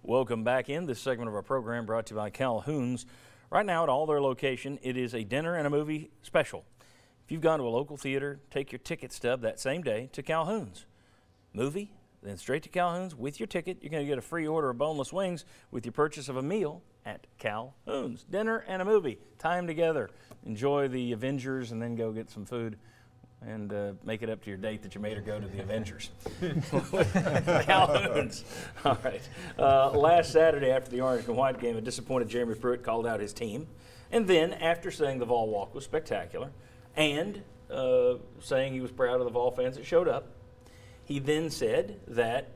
Welcome back in this segment of our program brought to you by Calhoun's. Right now at all their location, it is a dinner and a movie special. If you've gone to a local theater, take your ticket stub that same day to Calhoun's. Movie, then straight to Calhoun's with your ticket. You're going to get a free order of boneless wings with your purchase of a meal at Calhoun's. Dinner and a movie, time together. Enjoy the Avengers and then go get some food and make it up to your date that you made her go to the Avengers. Calhoun's. All right. Last Saturday after the Orange and White game, a disappointed Jeremy Pruitt called out his team. And then, after saying the Vol walk was spectacular and saying he was proud of the Vol fans that showed up, he then said that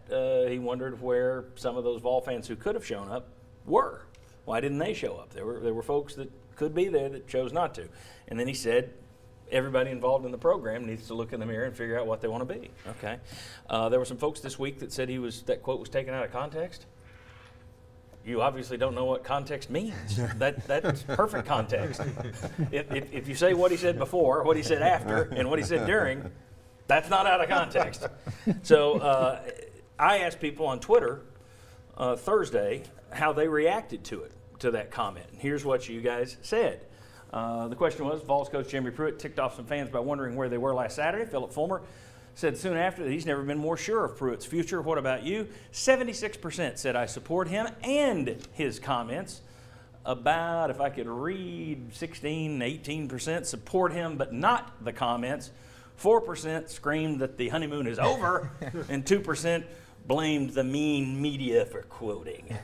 he wondered where some of those Vol fans who could have shown up were. Why didn't they show up? There were folks that could be there that chose not to. And then he said, everybody involved in the program needs to look in the mirror and figure out what they want to be. Okay. There were some folks this week that said that quote was taken out of context. You obviously don't know what context means. That's perfect context. If you say what he said before, what he said after, and what he said during, that's not out of context. So I asked people on Twitter Thursday how they reacted to that comment. And here's what you guys said. The question was, Vols coach Jeremy Pruitt ticked off some fans by wondering where they were last Saturday. Philip Fulmer said soon after that he's never been more sure of Pruitt's future. What about you? 76% said I support him and his comments. About, if I could read, 18% support him but not the comments. 4% screamed that the honeymoon is over, and 2% blamed the mean media for quoting.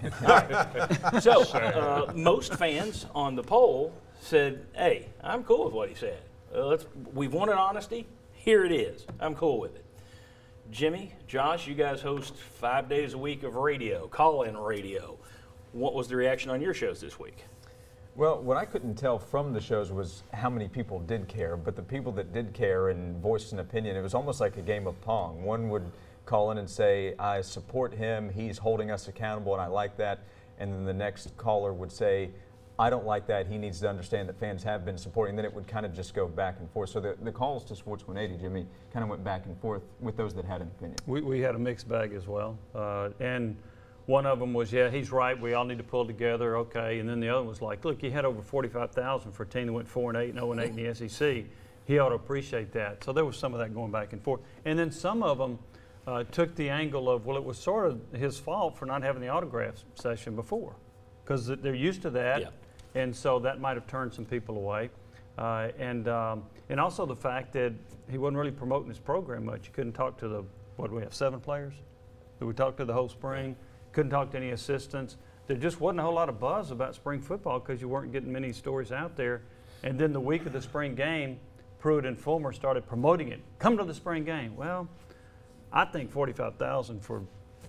So most fans on the poll said, hey, I'm cool with what he said. We've wanted honesty. Here it is. I'm cool with it. Jimmy, Josh, you guys host 5 days a week of radio, call-in radio. What was the reaction on your shows this week? Well, what I couldn't tell from the shows was how many people did care, but the people that did care and voiced an opinion, it was almost like a game of pong. One would call in and say, I support him, he's holding us accountable, and I like that. And then the next caller would say, I don't like that, he needs to understand that fans have been supporting. Then it would kind of just go back and forth. So the calls to Sports 180, Jimmy, kind of went back and forth with those that had an opinion. We had a mixed bag as well. And one of them was, yeah, he's right, we all need to pull together, okay. And then the other was like, look, you had over 45,000 for a team that went 4-8 and 0-8 in the SEC. He ought to appreciate that. So there was some of that going back and forth. And then some of them took the angle of, well, it was sort of his fault for not having the autograph session before, because they're used to that. Yeah. And so that might have turned some people away. And also the fact that he wasn't really promoting his program much. You couldn't talk to the, what do we have, 7 players? Did we talk to the whole spring? Couldn't talk to any assistants. There just wasn't a whole lot of buzz about spring football because you weren't getting many stories out there. And then the week of the spring game, Pruitt and Fulmer started promoting it. Come to the spring game. Well, I think 45,000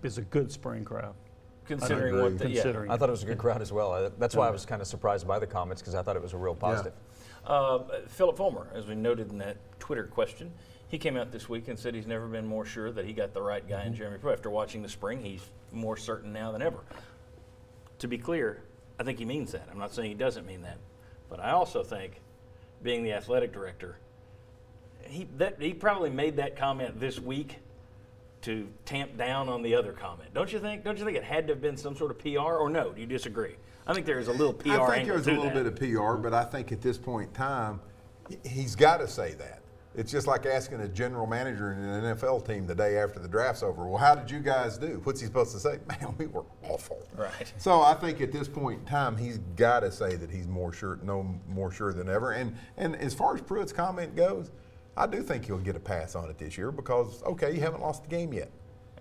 is a good spring crowd. Considering what I thought it was a good crowd as well. That's why I was kind of surprised by the comments, because I thought it was a real positive. Yeah. Philip Fulmer, as we noted in that Twitter question, he came out this week and said he's never been more sure that he got the right guy in Jeremy Pruitt. After watching the spring, he's more certain now than ever. To be clear, I think he means that. I'm not saying he doesn't mean that. But I also think, being the athletic director, he probably made that comment this week to tamp down on the other comment. Don't you think? Don't you think it had to have been some sort of PR, or no? Do you disagree? I think there is a little PR angle to that. I think there's a little bit of PR, but I think at this point in time, he's got to say that. It's just like asking a general manager in an NFL team the day after the draft's over, well, how did you guys do? What's he supposed to say? Man, we were awful. Right. So I think at this point in time, he's got to say that he's more sure than ever. And as far as Pruitt's comment goes, I do think he'll get a pass on it this year because, okay, you haven't lost the game yet.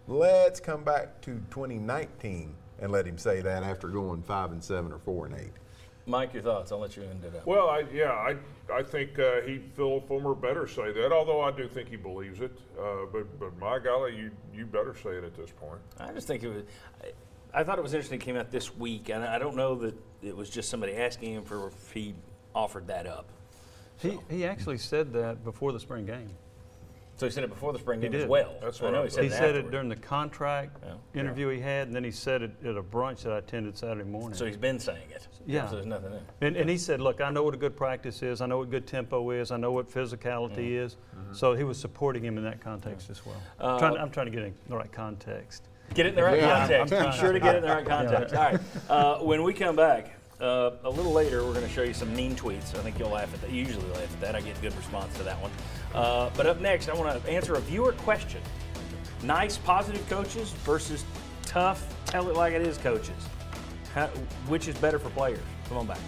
Let's come back to 2019 and let him say that after going 5-7 or 4-8. Mike, your thoughts? I'll let you end it up. Well, I think Phil Fulmer better say that, although I do think he believes it. But my golly, you better say it at this point. I just think it was. I thought it was interesting. It came out this week, and I don't know that it was just somebody asking him for if he offered that up. So. He actually said that before the spring game. So he said it before the spring game as well. That's what I know. He said it during the contract interview he had, and then he said it at a brunch that I attended Saturday morning. So he's been saying it. Yeah. So there's nothing in. And he said, look, I know what a good practice is. I know what good tempo is. I know what physicality is. So he was supporting him in that context as well. I'm trying to get in the right context. Get it in the right Yeah, context. I'm Be trying. sure to get it in the right context. All right. When we come back, a little later, we're going to show you some mean tweets. I think you'll laugh at that. You usually laugh at that. I get good response to that one. But up next, I want to answer a viewer question. Nice, positive coaches versus tough, tell it like it is coaches. Which is better for players? Come on back.